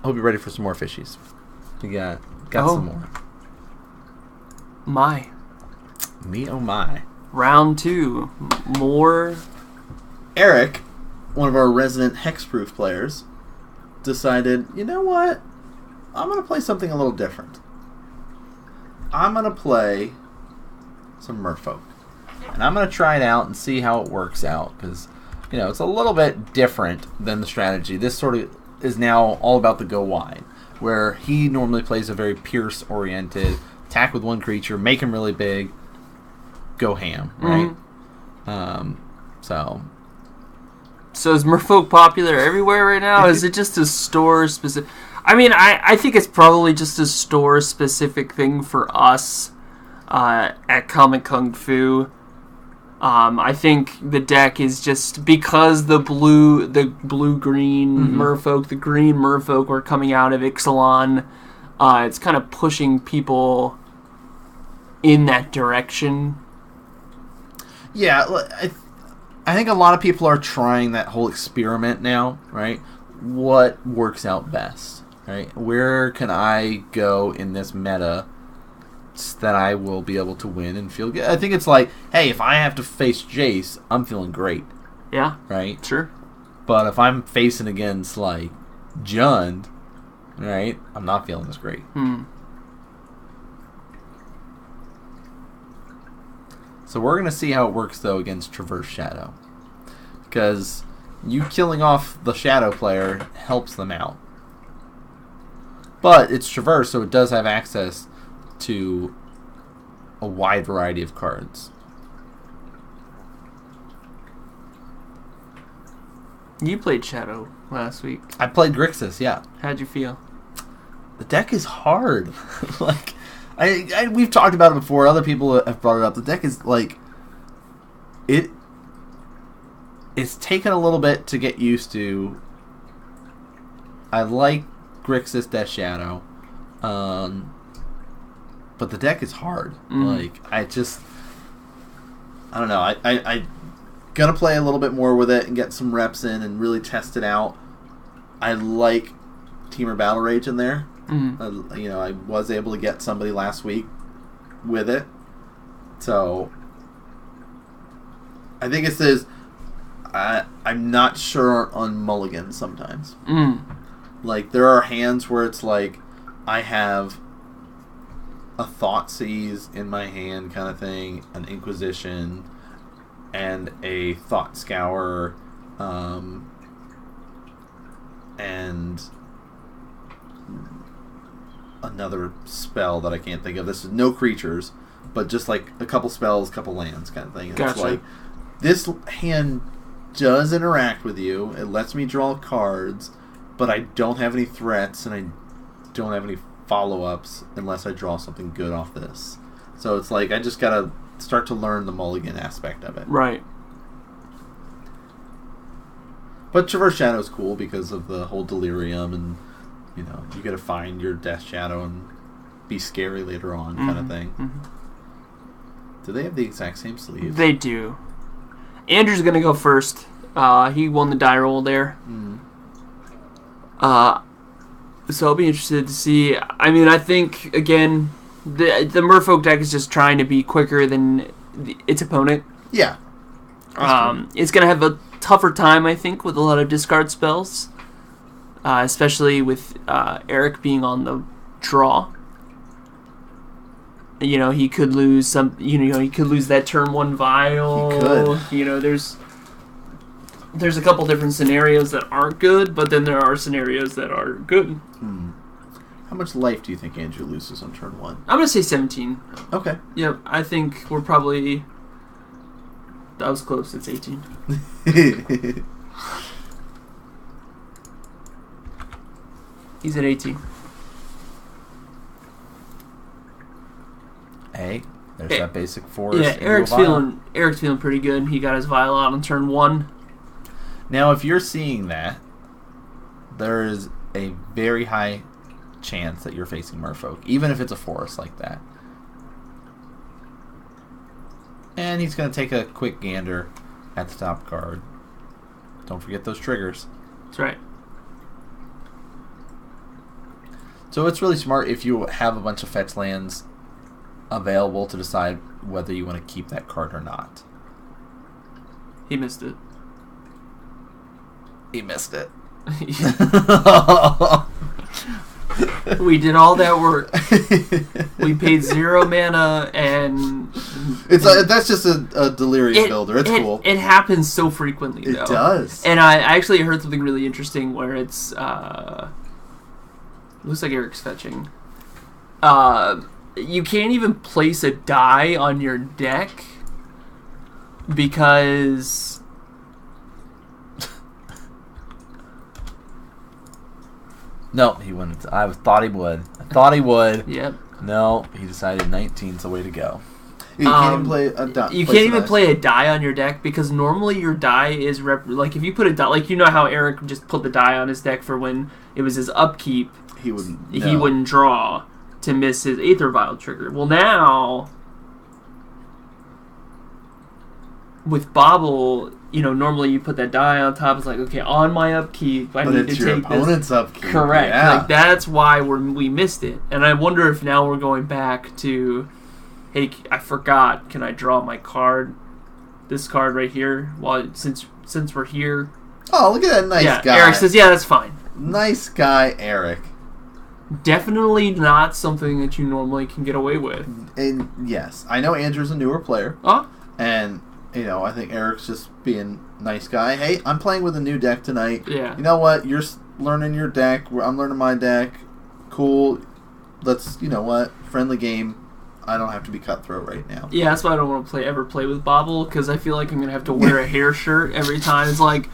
hope you're ready for some more fishies. You got some more. My. Me, oh my. Round 2. More. Eric, one of our resident hexproof players, decided, you know what? I'm going to play something a little different. I'm going to play some Merfolk. And I'm going to try it out and see how it works out. Because, it's a little bit different than the strategy. This sort of is now all about the go wide. Where he normally plays a very Pierce-oriented attack with one creature, make him really big, go ham, right? So is Merfolk popular everywhere right now? Is it just a store-specific... I mean, I think it's probably just a store-specific thing for us at Comic Kung Fu. I think the deck is just... Because the blue-green Merfolk, the green Merfolk were coming out of Ixalan, it's kind of pushing people in that direction. Yeah, I think a lot of people are trying that whole experiment now, right? What works out best, right? Where can I go in this meta that I will be able to win and feel good? I think it's like, hey, if I have to face Jace, I'm feeling great. Yeah. Right? Sure. But if I'm facing against, like, Jund, right, I'm not feeling as great. So we're going to see how it works, though, against Traverse Shadow. Because you killing off the Shadow player helps them out. But it's Traverse, so it does have access to a wide variety of cards. You played Shadow last week. I played Grixis, yeah. How'd you feel? The deck is hard. Like... we've talked about it before. Other people have brought it up. The deck is like it's taken a little bit to get used to. I like Grixis Death Shadow, but the deck is hard. Like I don't know. I gonna play a little bit more with it and get some reps in and really test it out. I like Temur Battle Rage in there. I was able to get somebody last week with it. So, I think it says, I'm not sure on mulligan sometimes. Like, there are hands where it's like, I have a Thoughtseize in my hand kind of thing, an Inquisition, and a Thought Scour, and another spell that I can't think of. This is no creatures, but just like a couple spells, couple lands kind of thing. And gotcha. It's like, this hand does interact with you. It lets me draw cards, but I don't have any threats and I don't have any follow-ups unless I draw something good off this. So it's like, I just gotta start to learn the mulligan aspect of it. Right. But Traverse Shadow is cool because of the whole delirium and you gotta find your Death Shadow and be scary later on, kind of thing. Do they have the exact same sleeves? They do. Andrew's gonna go first. He won the die roll there. So I'll be interested to see. I mean, I think again, the Merfolk deck is just trying to be quicker than its opponent. Yeah. It's gonna have a tougher time, I think, with a lot of discard spells. Especially with Eric being on the draw. He could lose some. He could lose that turn 1 Vial. He could. There's a couple different scenarios that aren't good, but then there are scenarios that are good. How much life do you think Andrew loses on turn 1? I'm gonna say 17. Okay. Yep, I think we're probably. That was close. It's 18. He's at 18. Hey, there's that basic force. Yeah, Eric's feeling pretty good. He got his Vial out on turn 1. Now, if you're seeing that, there is a very high chance that you're facing Merfolk, even if it's a forest like that. And he's going to take a quick gander at the top card. Don't forget those triggers. That's right. So it's really smart if you have a bunch of fetch lands available to decide whether you want to keep that card or not. He missed it. He missed it. We did all that work. We paid 0 mana, and that's just a delirium builder. It's cool. It happens so frequently, though. It does. And I actually heard something really interesting where it's looks like Eric's fetching. You can't even place a die on your deck because no, he wouldn't. I thought he would. Yep. No, he decided 19's the way to go. You can't even play a die. You can't even play a die on your deck because normally your die is like if you put a die, like you know how Eric just put the die on his deck for when it was his upkeep. He wouldn't. No. He wouldn't draw to miss his Aether Vial trigger. Well, now with Bobble, you know, normally you put that die on top. It's like, okay, on my upkeep, I need to take opponent's upkeep. Correct. Yeah. Like that's why we missed it. And I wonder if now we're going back to, hey, I forgot. Can I draw my card? This card right here. Well, since we're here. Oh, look at that nice guy. Eric says, yeah, that's fine. Nice guy, Eric. Definitely not something that you normally can get away with. And yes, I know Andrew's a newer player. Oh. And, you know, I think Eric's just being nice guy. Hey, I'm playing with a new deck tonight. Yeah. You know what? You're learning your deck. I'm learning my deck. Cool. Let's, you know what? Friendly game. I don't have to be cutthroat right now. Yeah, that's why I don't want to ever play with Bobble, because I feel like I'm going to have to wear a hair shirt every time. It's like,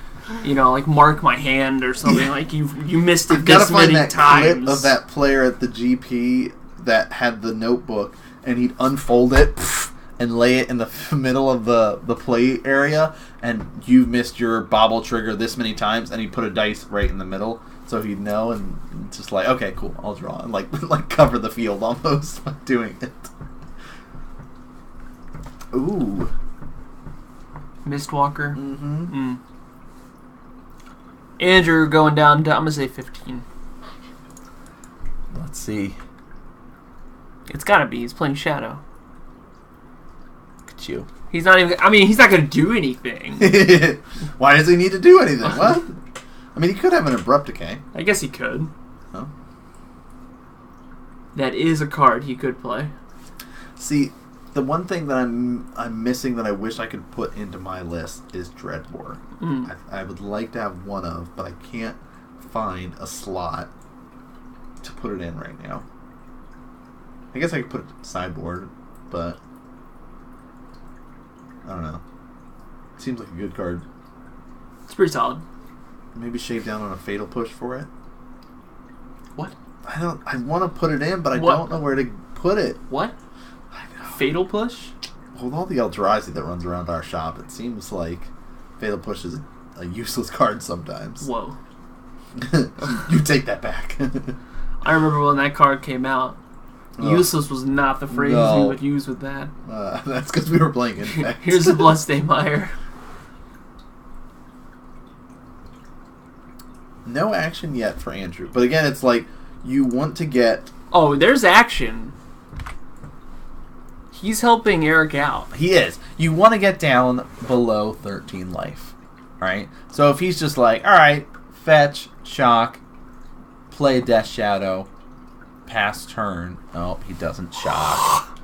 you know, like mark my hand or something. Like you missed it this many times. Clip of that player at the GP that had the notebook, and he'd unfold it and lay it in the middle of the play area, and you missed your Bobble trigger this many times, and he put a dice right in the middle, so he'd know, and just like, okay, cool, I'll draw, and like cover the field almost by doing it. Ooh. Mistwalker. Mm-hmm. Andrew going down to, I'm going to say 15. Let's see. It's got to be. He's playing Shadow. Look at you. He's not even, I mean, he's not going to do anything. Why does he need to do anything? What? I mean, he could have an Abrupt Decay. I guess he could. Oh. That is a card he could play. See, the one thing that I'm missing that I wish I could put into my list is Dreadbore. I would like to have one of, but I can't find a slot to put it in right now. I guess I could put it in sideboard, but I don't know. Seems like a good card. It's pretty solid. Maybe shave down on a Fatal Push for it. What? I want to put it in, but I don't know where to put it. What? Fatal Push? Well, with all the Eldrazi that runs around our shop, it seems like Fatal Push is a useless card sometimes. Whoa. You take that back. I remember when that card came out. Useless was not the phrase we would use with that. That's because we were playing Infect. Here's the Bloodstained Mire. No action yet for Andrew. But again, it's like you want to get... Oh, there's action. He's helping Eric out. He is. You want to get down below 13 life. Right? So if he's just like, alright, fetch, shock, play Death Shadow, pass turn. Oh, he doesn't shock.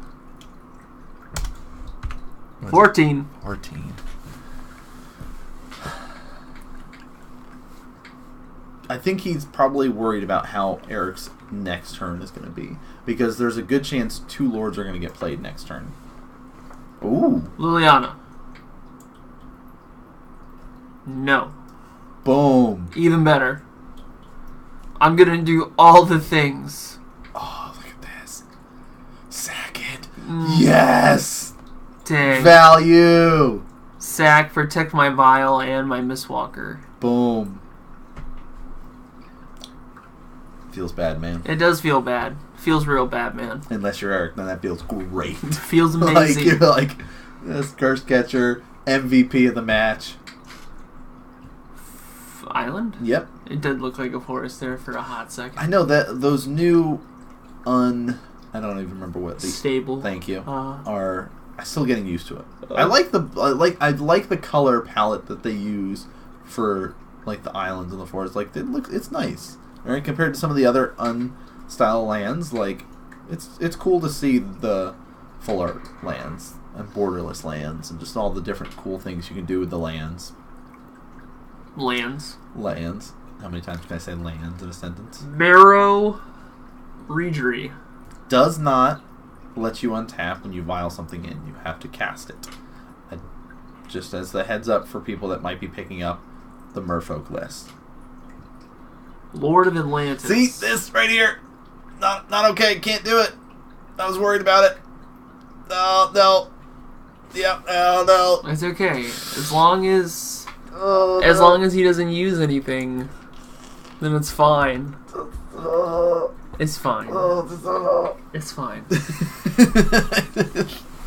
14. 14. I think he's probably worried about how Eric's next turn is going to be. Because there's a good chance 2 Lords are going to get played next turn. Ooh. Liliana. No. Boom. Even better. I'm going to do all the things. Oh, look at this. Sack it. Yes! Dang. Value! Sack, protect my Vial and my Mistwalker. Boom. Feels bad, man. It does feel bad. Feels real bad, man. Unless you're Eric, then that feels great. Feels amazing. Like, you're like, this Curse Catcher, MVP of the match. Island? Yep. It did look like a forest there for a hot second. I know that those new I don't even remember what the stable. Thank you. Are I'm still getting used to it. I like the color palette that they use for like the islands and the forest. Like it's nice, right? Compared to some of the other unstyled lands, like it's cool to see the fuller lands and borderless lands and just all the different cool things you can do with the lands. Lands. How many times can I say lands in a sentence? Marrow Regery does not let you untap when you vial something in. You have to cast it. Just as the heads up for people that might be picking up the Merfolk list. Lord of Atlantis. See this right here? Not okay. Can't do it. I was worried about it. No. Yeah. No. It's okay as long as he doesn't use anything, then it's fine. It's fine. It's fine.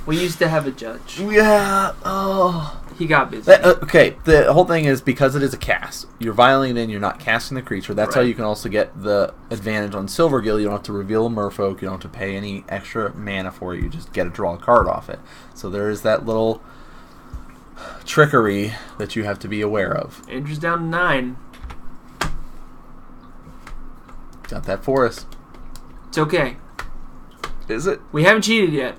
We used to have a judge. Yeah. Oh. He got busy. Okay. The whole thing is because it is a cast. You're violating it in. You're not casting the creature. That's how you can also get the advantage on Silvergill. You don't have to reveal a Merfolk. You don't have to pay any extra mana for it. You just get to draw a card off it. So there is that little trickery that you have to be aware of. Andrew's down to 9. Got that for us. It's okay. Is it? We haven't cheated yet.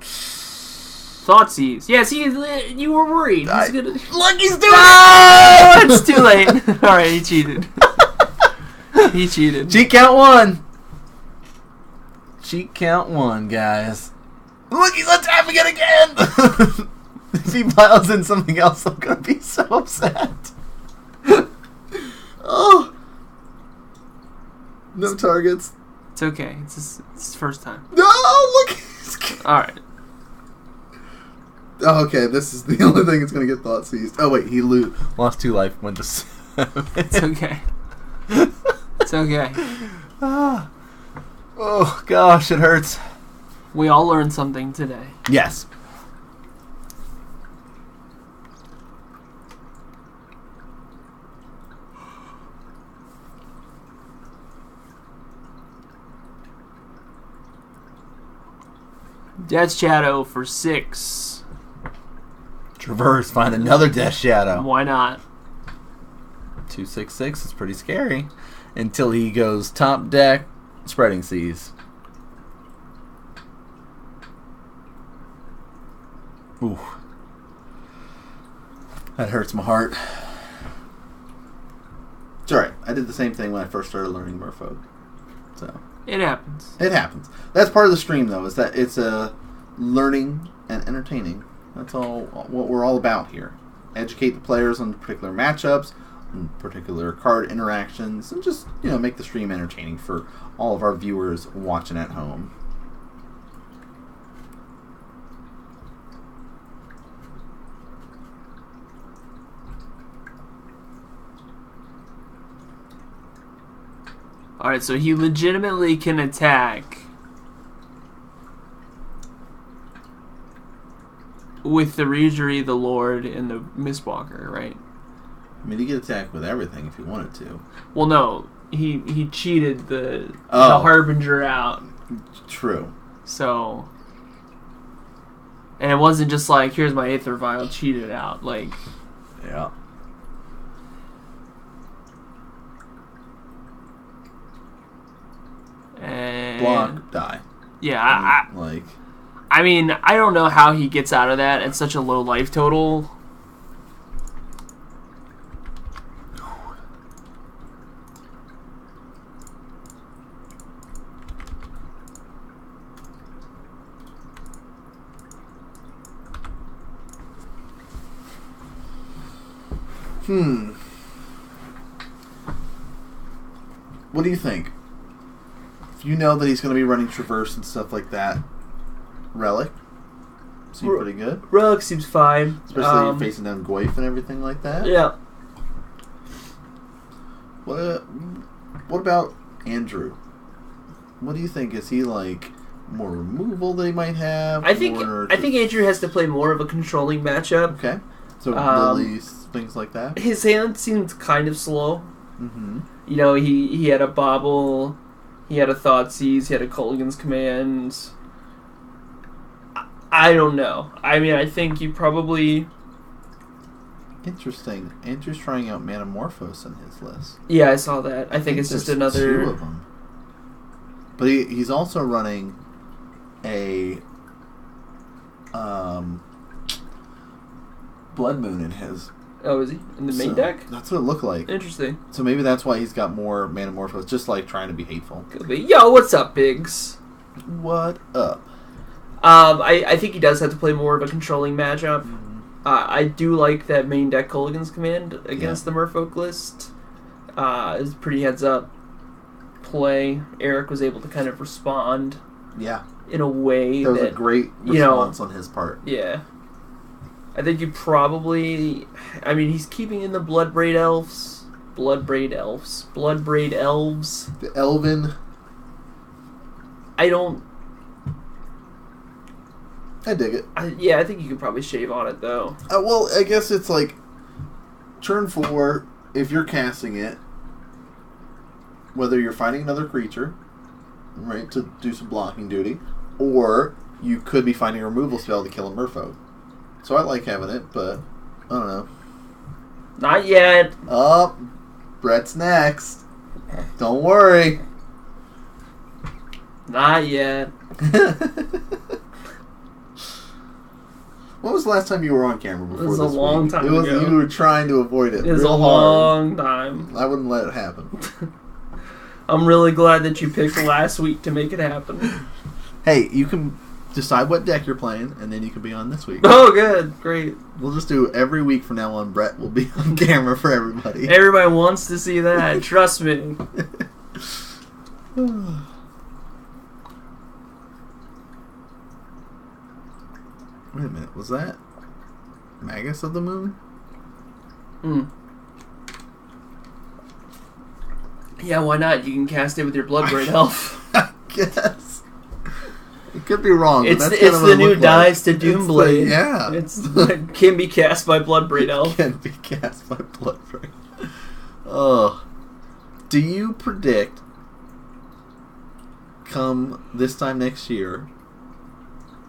Thoughtseize. Yeah, see, you were worried. He's gonna... Look, he's doing it! It's too late. Alright, he cheated. He cheated. Cheat count 1. Cheat count 1, guys. Look, he's untapping it again! If he piles in something else, I'm gonna be so upset. Oh. No targets. It's okay. It's his first time. No, look. Alright. Oh, okay, this is the only thing that's going to get thought seized. Oh, wait, he lost 2 life, went to 7. It's okay. It's okay. Oh, gosh, it hurts. We all learned something today. Yes. Death Shadow for 6. Traverse, find another Death Shadow. Why not? 2/6/6 is pretty scary. Until he goes top deck, Spreading Seas. Ooh. That hurts my heart. It's alright. I did the same thing when I first started learning Merfolk. So It happens. it happens. That's part of the stream, though, is that it's learning and entertaining. That's all what we're all about here. Educate the players on particular matchups, on particular card interactions, and just, make the stream entertaining for all of our viewers watching at home. Alright, so he legitimately can attack with the Regery, the Lord, and the Mistwalker, right? I mean, he could attack with everything if he wanted to. Well, no. He cheated the Harbinger out. True. So... And it wasn't just like, here's my Aether Vial, cheat it out. Like... Yeah. And Block, die. Yeah, I mean, I don't know how he gets out of that at such a low life total. What do you think? If you know that he's going to be running Traverse and stuff like that, Relic seems pretty good. Relic seems fine. Especially facing down Goyf and everything like that. Yeah. What about Andrew? What do you think? Is he like more removal that he might have? I think Andrew has to play more of a controlling matchup. Okay. So lilies, things like that. His hand seemed kind of slow. Mm-hmm. You know, he had a bobble, he had a Thoughtseize, he had a Culligan's Command. I don't know. I mean, I think you probably... Interesting. Andrew's trying out Manamorphose in his list. Yeah, I saw that. I think it's just another... 2 of them. But he's also running a Blood Moon in his. Oh, is he? In the main deck? That's what it looked like. Interesting. So maybe that's why he's got more Manamorphose, just like trying to be hateful. Could be. Yo, what's up, Biggs? What up? I think he does have to play more of a controlling matchup. Mm-hmm. I do like that main deck Culligan's Command against the Merfolk list. It's a pretty heads up play. Eric was able to kind of respond. Yeah. In a way that was a great response on his part. Yeah. I think you probably... I mean, he's keeping in the Bloodbraid Elves. Bloodbraid Elves. The Elven. I don't... I dig it. I think you could probably shave on it, though. Well, I guess it's like... Turn 4, if you're casting it, whether you're fighting another creature, right, to do some blocking duty, or you could be finding a removal spell to kill a Merfolk. So I like having it, but I don't know. Not yet. Oh, Brett's next. Don't worry. Not yet. When was the last time you were on camera before this? It was a long time ago. You were trying to avoid it. It was a long time. I wouldn't let it happen. I'm really glad that you picked last week to make it happen. Hey, you can decide what deck you're playing, and then you can be on this week. Oh, good. Great. We'll just do every week from now on. Brett will be on camera for everybody. Everybody wants to see that. Trust me. Wait a minute. Was that Magus of the Moon? Yeah, why not? You can cast it with your Bloodbraid Elf. I guess. It could be wrong. It's but that's the new Dives to Doomblade. Yeah. It can be cast by Bloodbraid Elf. Can be cast by Bloodbraid. Oh. Do you predict come this time next year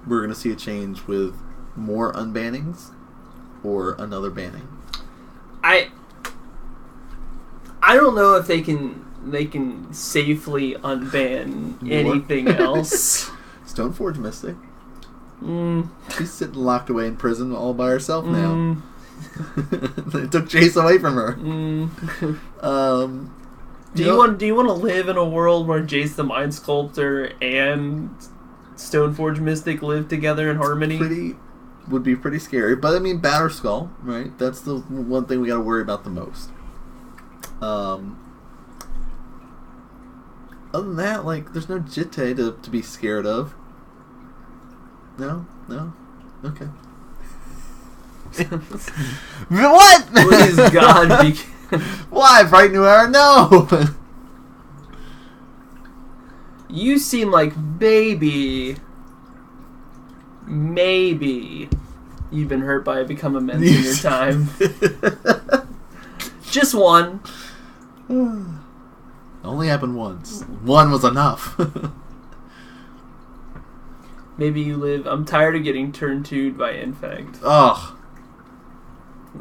we're going to see a change with more unbannings or another banning? I don't know if they can safely unban anything else. Stoneforge Mystic. She's sitting locked away in prison all by herself now. They took Jace away from her. Do you want to live in a world where Jace the Mind Sculptor and Stoneforge Mystic live together in harmony? Would be pretty scary. But I mean, Batterskull, right? That's the one thing we got to worry about the most. Other than that, like, there's no Jitte to be scared of. No? Okay. What? Please, God, be... Why? Bright New Era? No! You seem like maybe you've been hurt by a Become Immense in your time. Just one. Only happened once. One was enough. Maybe you live... I'm tired of getting turn 2'd by Infect. Ugh.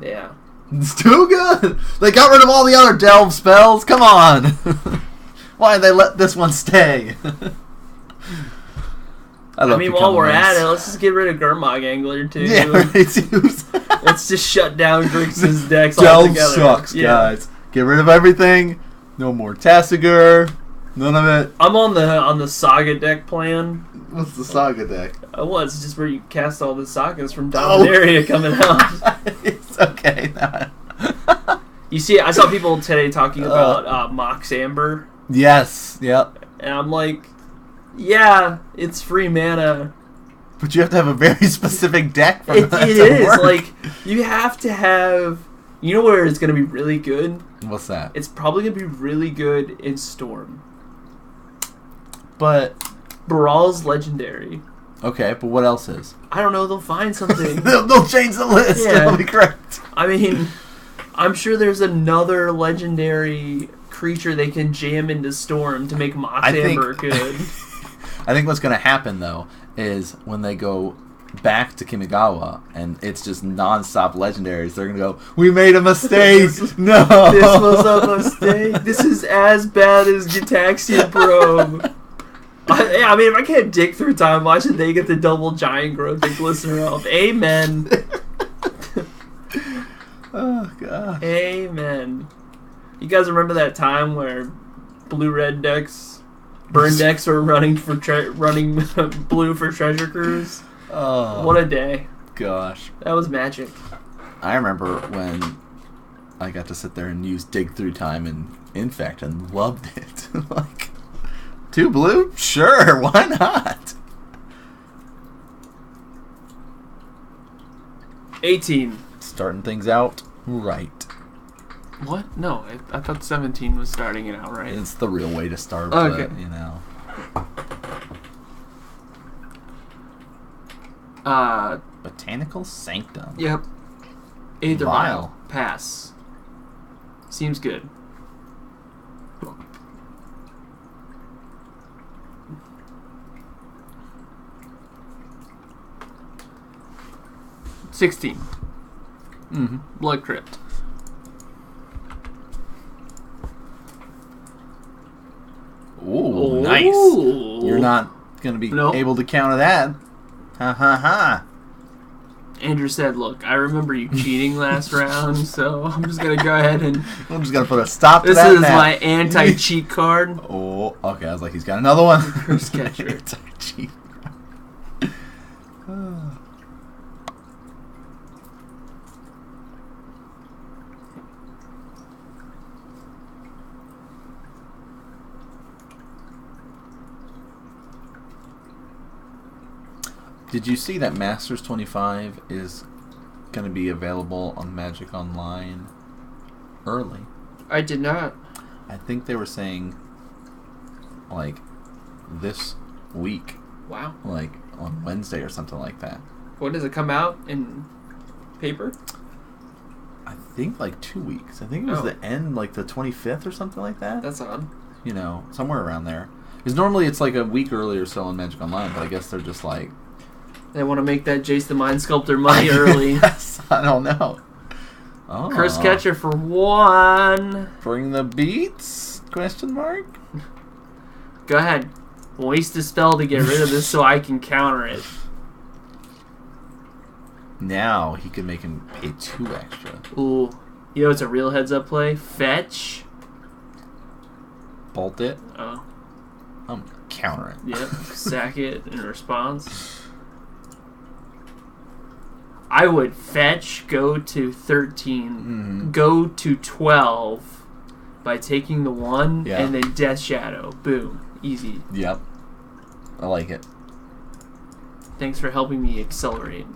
Yeah. It's too good! They got rid of all the other delve spells. Come on! Why did they let this one stay? I mean, while we're at it, let's just get rid of Gurmag Angler, too. Yeah, right. Let's just shut down Grixis decks Delve altogether. sucks, guys. Get rid of everything. No more Tassigur. None of it. I'm on the Saga deck plan. What's the Saga deck? Well, it's just where you cast all the Sagas from Dominaria coming out. It's okay. You see, I saw people today talking about Mox Amber. Yes, yep. And I'm like, yeah, it's free mana. But you have to have a very specific deck for that It to is. work. Like, you have to have... You know where it's going to be really good? What's that? It's probably going to be really good in Storm. But... Baral's Legendary. Okay, but what else is? I don't know. They'll find something. they'll change the list. Yeah. It'll be correct. I mean, I'm sure there's another legendary creature they can jam into Storm to make Mox Amber good. I think what's going to happen, though, is when they go back to Kamigawa and it's just non-stop legendaries, they're going to go, we made a mistake! No! This was a mistake. This is as bad as Gitaxian Probe. I mean, if I can't dig through time, why should they get the double giant growth and Glistener Elf? Amen. Oh, God. Amen. You guys remember that time where blue-red decks, burn decks were running blue for Treasure Cruise? Oh. What a day. Gosh. That was magic. I remember when I got to sit there and use dig through time and Infect and loved it. Like, 2 blue? Sure, why not? 18. Starting things out right. What? No, I thought 17 was starting it out right. It's the real way to start, Okay. but, you know. Botanical Sanctum. Yep. Aether Vial. Vial. Pass. Seems good. $16. Mm-hmm. Blood Crypt. Ooh, nice. You're not going to be able to counter that. Ha ha ha. Andrew said, look, I remember you cheating last round, so I'm just going to go ahead and... I'm just going to put a stop to this that is now. my anti-cheat card. Oh, okay. I was like, he's got another one. Curse Catcher. Anti-cheat. Did you see that Masters 25 is going to be available on Magic Online early? I did not. I think they were saying, like, this week. Wow. Like, on Wednesday or something like that. What, does it come out in paper? I think, like, 2 weeks. I think it was the end, like, the 25th or something like that. That's odd. You know, somewhere around there. Because normally it's, like, a week early or so on Magic Online, but I guess they're just, like... They want to make that Jace the Mind Sculptor money early. Yes, I don't know. Oh. Curse Catcher for 1. Bring the beats? Question mark? Go ahead. Waste a spell to get rid of this so I can counter it. Now he can make him pay 2 extra. Ooh. You know it's a real heads-up play? Fetch. Bolt it. Oh. I'm counter it. Yep. Sack it in response. I would fetch, go to 13, go to 12 by taking the 1, and then Death Shadow. Boom. Easy. Yep. I like it. Thanks for helping me accelerate.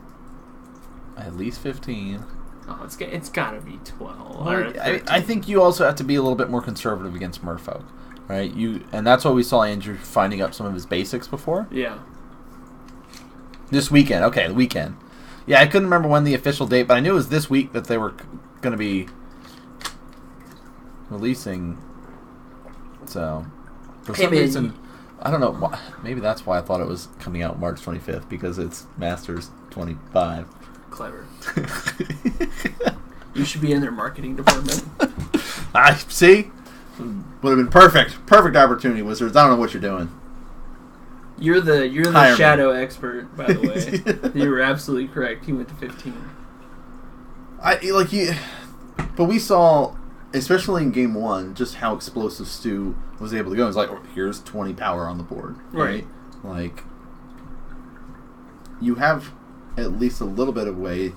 At least 15. Oh, it's got to be 12. Well, I think you also have to be a little bit more conservative against Merfolk, right? And that's why we saw Andrew finding up some of his basics before. Yeah. This weekend. Okay, the weekend. Yeah, I couldn't remember when the official date, but I knew it was this week that they were going to be releasing. So, for some reason, I don't know. Why, maybe that's why I thought it was coming out March 25th, because it's Masters 25. Clever. You should be in their marketing department. I see. Would have been perfect. Perfect opportunity, Wizards. I don't know what you're doing. You're the shadow expert, by the way. You were absolutely correct. He went to 15. But we saw, especially in game 1, just how explosive Stu was able to go. It's like, oh, here's 20 power on the board. Right. Like, you have at least a little bit of way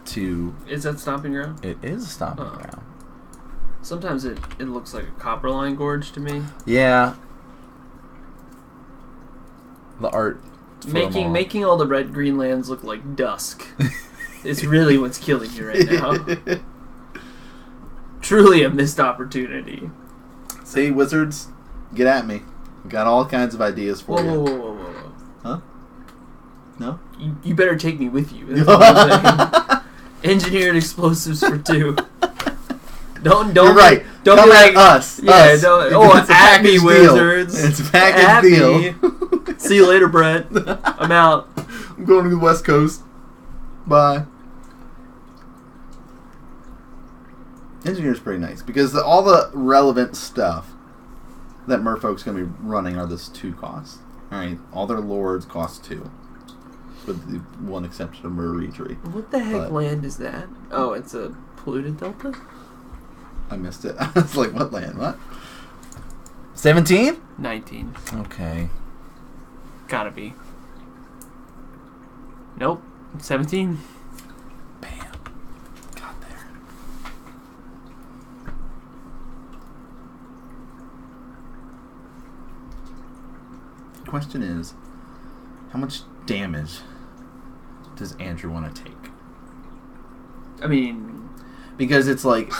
to... Is that Stomping Ground? It is a Stomping Ground. Sometimes it looks like a Copperline Gorge to me. Yeah. The art... Making all the red-green lands look like dusk. It's really what's killing you right now. Truly a missed opportunity. See, Wizards, get at me. We got all kinds of ideas for you. Whoa. Huh? No? You better take me with you. That's all I'm saying. Engineered explosives for 2. Don't You're right. Don't Come be at like us. Yeah, us. don't. It's a At me, package deal. wizards. It's a package At deal. me. See you later, Brett. I'm out. I'm going to the West Coast. Bye. Engineer's pretty nice because all the relevant stuff that Merfolk's going to be running are this 2 costs. Alright, all their lords cost 2. With the one exception of Maritri. What the heck land is that? Oh, it's a polluted delta? I missed it. I was like, what land? What? 17? 19. Okay. Gotta be. Nope. 17. Bam. Got there. Question is, how much damage does Andrew want to take? I mean, because it's like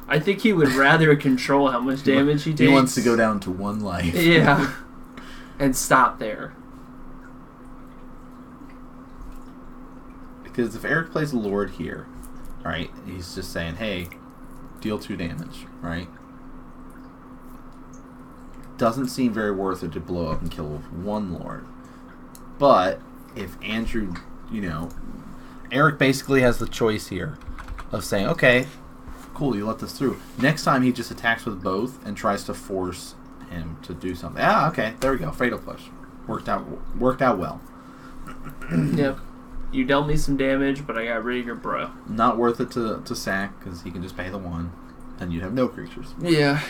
I think he would rather control how much damage he takes. He wants to go down to 1 life. Yeah. And stop there. Because if Eric plays a Lord here, right, he's just saying, hey, deal 2 damage, right? Doesn't seem very worth it to blow up and kill 1 Lord. But if Andrew, Eric basically has the choice here of saying, okay, cool, you let this through. Next time he just attacks with both and tries to force him to do something. Ah, okay, there we go. Fatal push. Worked out well. Yep. You dealt me some damage, but I got rid of your bro. Not worth it to sack because he can just pay the 1, and you'd have no creatures. Yeah.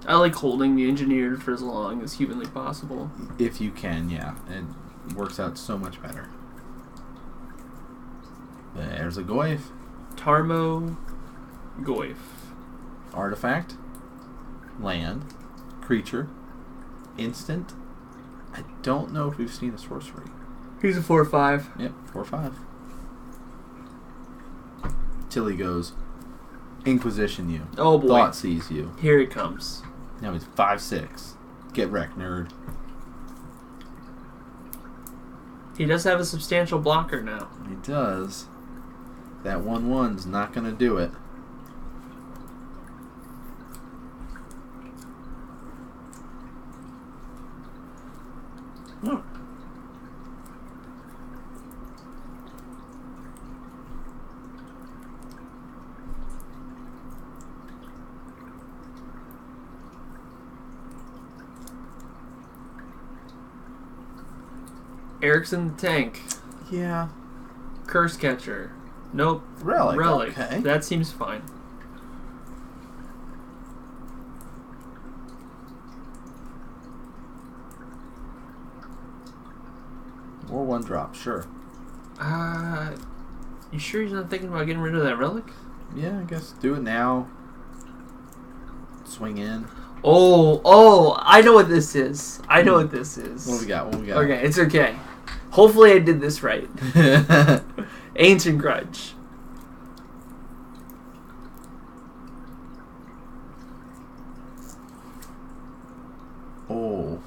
I like holding the engineered for as long as humanly possible. If you can, yeah. It works out so much better. There's a Goyf. Tarmo Goyf. Artifact. Land. Creature. Instant. I don't know if we've seen a sorcery. He's a 4/5. Yep, 4/5. Till he goes, Inquisition you. Oh boy. Thought sees you. Here it comes. Now he's 5/6. Get wrecked, nerd. He does have a substantial blocker now. He does. That 1/1's not going to do it. Oh. Eric's in the tank. Yeah. Curse Catcher. Nope. Relic. Okay. That seems fine. Or 1 drop, sure. You sure he's not thinking about getting rid of that relic? Yeah, I guess do it now. Swing in. Oh, I know what this is. What do we got? Okay, it's okay. Hopefully I did this right. Ancient Grudge. Oh.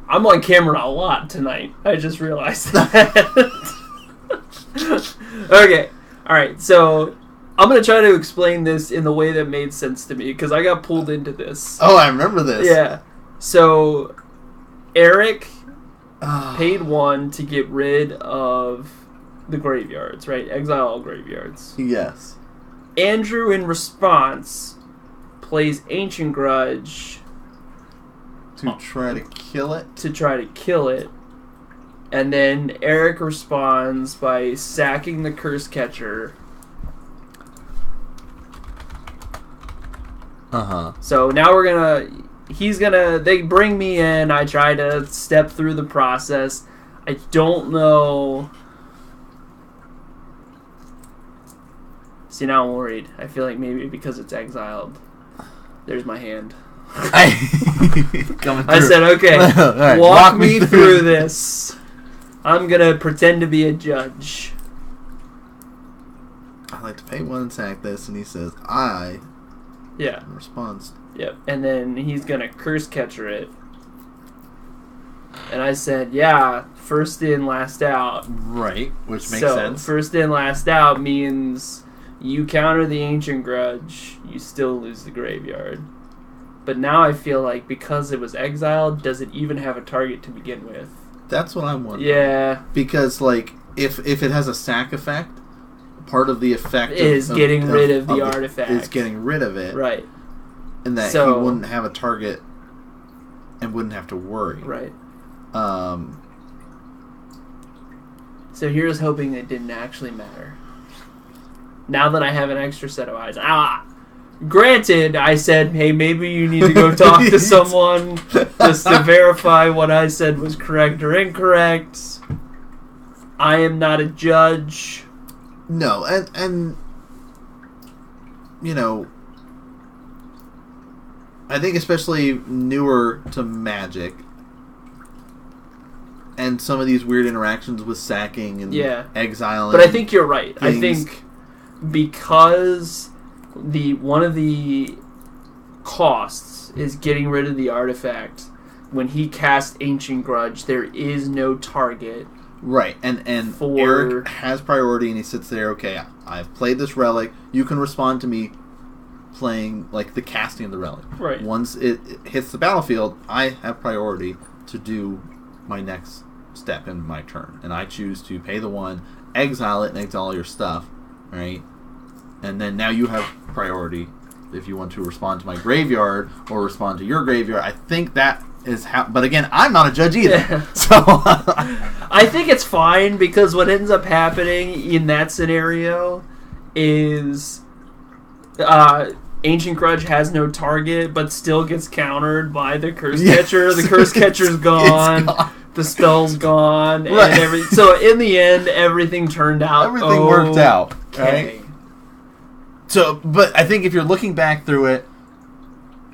I'm on camera a lot tonight. I just realized that. Okay. Alright, so I'm going to try to explain this in the way that made sense to me, because I got pulled into this. Oh, I remember this. Yeah. So, Eric paid 1 to get rid of the graveyards, right? Exile all graveyards. Yes. Andrew, in response, plays Ancient Grudge to try to kill it. And then Eric responds by sacking the Curse Catcher. Uh-huh. So now they bring me in, I try to step through the process. I don't know. See, now I'm worried. I feel like maybe because it's exiled. There's my hand. I said, okay, right, walk me through this. I'm going to pretend to be a judge. I'd like to pay 1 and sack this, and he says, I. Yeah. In response. Yep. And then he's gonna curse catcher it. And I said, yeah, first in, last out. Right, which makes so, sense. First in, last out means you counter the Ancient Grudge, you still lose the graveyard. But now I feel like because it was exiled, does it even have a target to begin with? That's what I'm wondering. Yeah. Because, like, if it has a sack effect, part of the effect is getting rid of the artifact. Is getting rid of it. Right. And that he wouldn't have a target and wouldn't have to worry. Right. So here's hoping it didn't actually matter. Now that I have an extra set of eyes. Granted, I said, hey, maybe you need to go talk to someone just to verify what I said was correct or incorrect. I am not a judge. No, and you know, I think especially newer to Magic, and some of these weird interactions with sacking and exiling. But I think you're right. Things. I think because one of the costs is getting rid of the artifact. When he casts Ancient Grudge, there is no target. Right, and Eric has priority, and he sits there. Okay, I've played this relic. You can respond to me playing like the casting of the relic. Right. Once it hits the battlefield, I have priority to do my next step in my turn, and I choose to pay the 1, exile it, and exile all your stuff. Right, and then now you have priority if you want to respond to my graveyard or respond to your graveyard. I think that is how. But again, I'm not a judge either, so. I think it's fine because what ends up happening in that scenario is Ancient Grudge has no target but still gets countered by the Curse Catcher. The Curse Catcher's gone. The spell's gone. Right. And so in the end, everything turned out. Everything worked out. Okay. Right? So, but I think if you're looking back through it,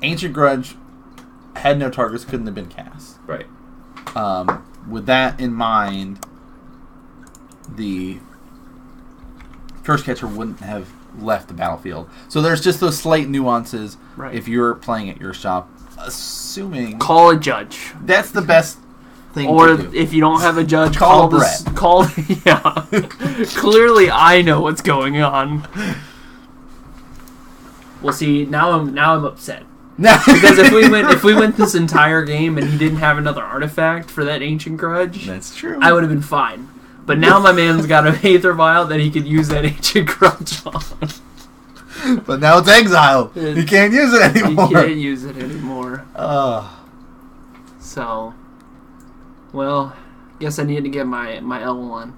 Ancient Grudge had no targets, couldn't have been cast. Right. With that in mind, the Curse Catcher wouldn't have left the battlefield. So there's just those slight nuances if you're playing at your shop, assuming... Call a judge. That's the best thing or to do. If you don't have a judge, call Brett. Yeah. Clearly I know what's going on. Well, see, now I'm upset. Because if we went this entire game and he didn't have another artifact for that Ancient Grudge, that's true. I would have been fine. But now my man's got an Aether Vial that he could use that Ancient Grudge on. But now it's exiled. He can't use it anymore. He can't use it anymore. So, well, guess I need to get my L1.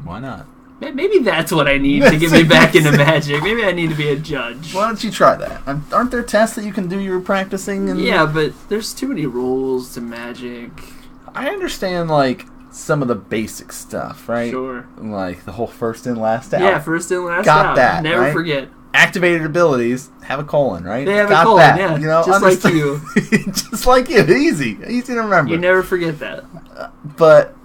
Why not? Maybe that's what I need to get me back into Magic. Maybe I need to be a judge. Why don't you try that? Aren't there tests that you can do your practicing? Yeah, but there's too many rules to Magic. I understand, like, some of the basic stuff, right? Sure. Like the whole first in, last out. Yeah, first in, last out. Got that, Never right? forget. Activated abilities have a colon, right? They have Got a colon, that. yeah. You know, just like you. Just like you. Easy to remember. You never forget that. But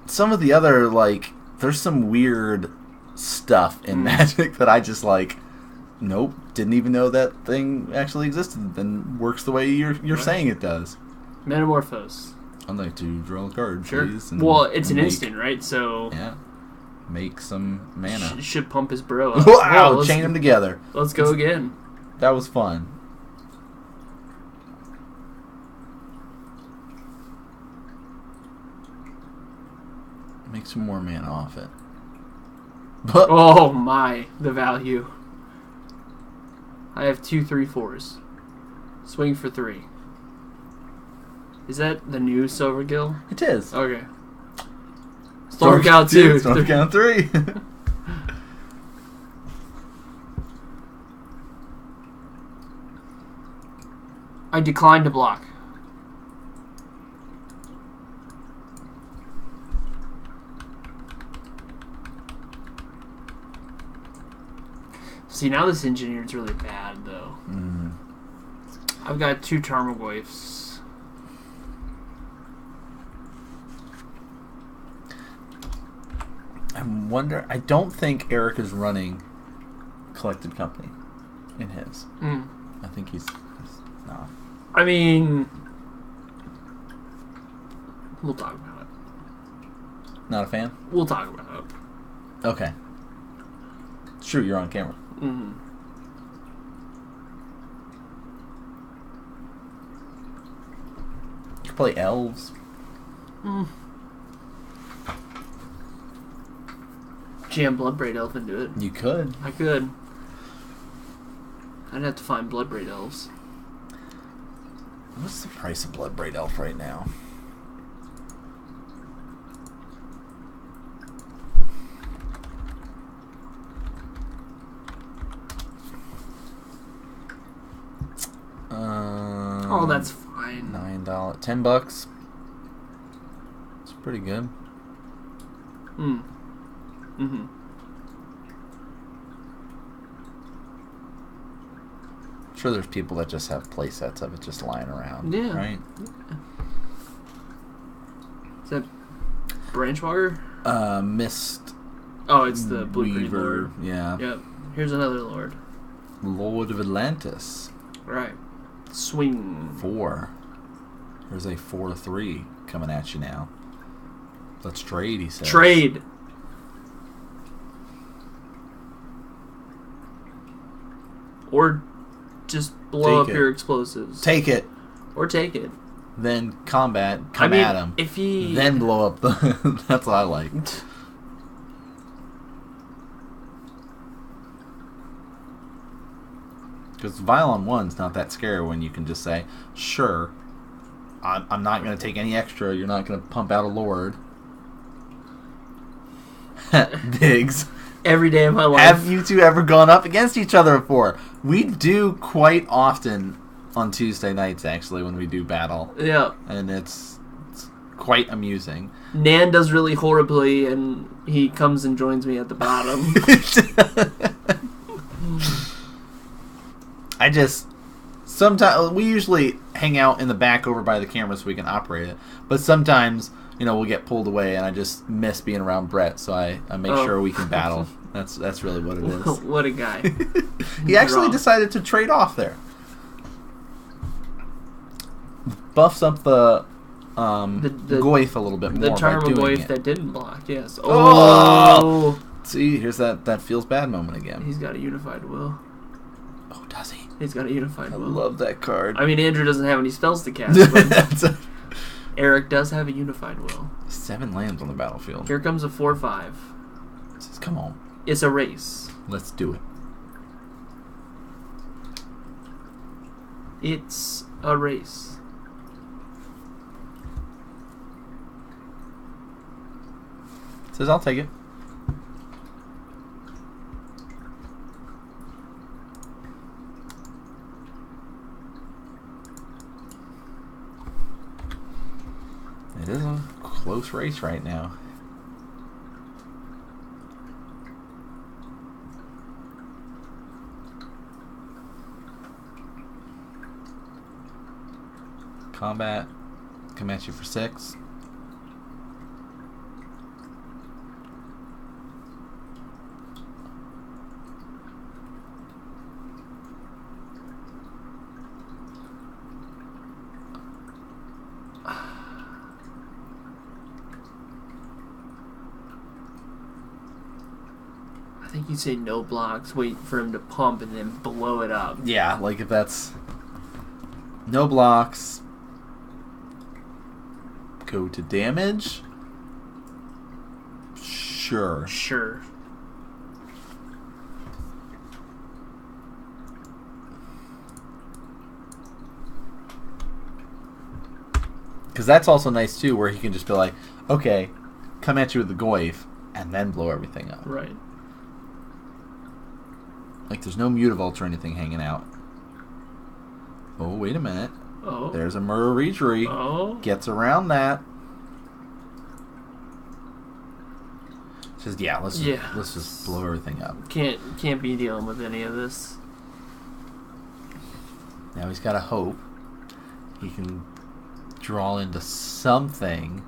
some of the other, like, there's some weird stuff in Magic that I just, like, nope, didn't even know that thing actually existed and works the way you're saying it does. Metamorphose. I'd like to draw a card, sure. please. Well, it's an instant, right? So yeah, make some mana. Should pump his bro up. Wow, well, chain them together. Let's go again. That was fun. Make some more mana off it. Oh my, the value. I have 2 3/4s. Swing for 3. Is that the new Silvergill? It is. Okay. Storm count 2. Storm count 3. I decline to block. See, now this engineered's really bad, though. Mm. I've got 2 Tarmogoyfs. I wonder. I don't think Eric is running Collected Company in his. I think he's not. I mean, we'll talk about it. Not a fan? We'll talk about it. Okay. It's true, you're on camera. Mm-hmm. You can play elves. Jam Bloodbraid Elf into it. You could. I could. I'd have to find Bloodbraid Elves. What's the price of Bloodbraid Elf right now? Oh, that's fine. $9, $10. It's pretty good. Mm-hmm. I'm sure there's people that just have play sets of it just lying around. Yeah. Right? Is that Branchwalker? Mist. Oh, it's the Blue Green Weaver. Lord. Yeah. Yep. Here's another Lord. Lord of Atlantis. Right. Swing. 4. There's a 4/3 coming at you now. Let's trade, he says. Trade. Or just blow Take up it. your explosives. Take it. Or take it. Then combat. Come I mean, at him. if he... Then blow up the... That's what I like. Because Violon 1's not that scary when you can just say, sure, I'm not going to take any extra. You're not going to pump out a Lord. Biggs. Every day of my life. Have you two ever gone up against each other before? We do quite often on Tuesday nights, actually, when we do battle. Yeah. And it's quite amusing. Nan does really horribly, and he comes and joins me at the bottom. Sometimes we usually hang out in the back over by the camera so we can operate it. But sometimes, we'll get pulled away, and I just miss being around Brett, so I make sure we can battle. That's really what it is. What a guy. He actually decided to trade off there. Buffs up the Goyf a little bit more. The charm by of doing Goyf it. that didn't block, yes. Oh! See, here's that feels bad moment again. He's got a unified will. Oh, does he? He's got a unified I will. love that card. I mean, Andrew doesn't have any spells to cast, but Eric does have a unified will. 7 lands on the battlefield. Here comes a 4/5. Says, come on. It's a race. Let's do it. It's a race. Says, I'll take it. It is a close race right now. Combat. Come at you for 6. I think you say no blocks, wait for him to pump, and then blow it up. Yeah, like if that's no blocks, go to damage. Sure. Sure. Because that's also nice too, where he can just be like, okay, come at you with the Goyf, and then blow everything up. Right. Like there's no Mutavault or anything hanging out. Oh, wait a minute. Oh. There's a Murder Reachery. Oh. Gets around that. Says, yeah, let's just blow everything up. Can't be dealing with any of this. Now he's got to hope he can draw into something.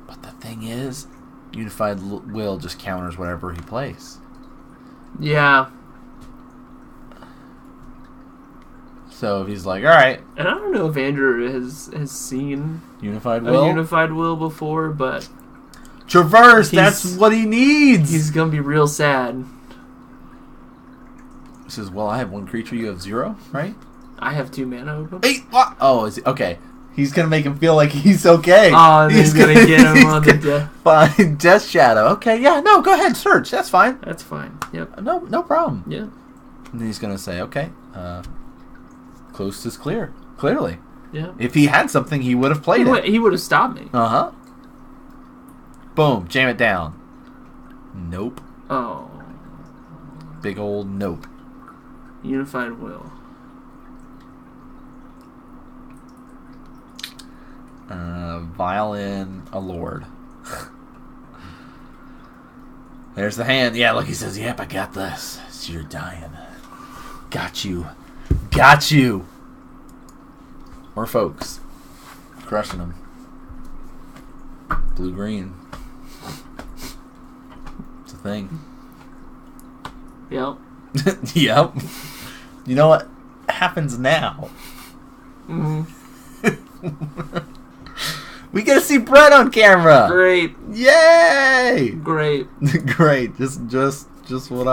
But the thing is, Unified Will just counters whatever he plays. Yeah. So if he's like, all right. And I don't know if Andrew has seen Unified Will? a Unified Will before, but... Traverse! That's what he needs! He's going to be real sad. He says, well, I have 1 creature, you have 0, right? I have 2 mana open. 8! What? Oh, is he? Okay. He's going to make him feel like he's okay. Oh, he's going to get him on the death. Fine. Death Shadow. Okay, yeah, no, go ahead, search. That's fine. That's fine. Yep. No problem. Yeah. And then he's going to say, okay, coast is clear. Clearly. Yeah. If he had something, he would have played it. He would have stopped me. Uh-huh. Boom. Jam it down. Nope. Oh. Big old nope. Unified Will. Violin, a lord. There's the hand. Yeah, look, he says, yep, I got this. So you're dying. Got you. Got you. More folks. Crushing them. Blue-green. It's a thing. Yep. Yep. You know what happens now? Mm-hmm. We get to see Brett on camera. Great. Yay! Great. Great. Just what I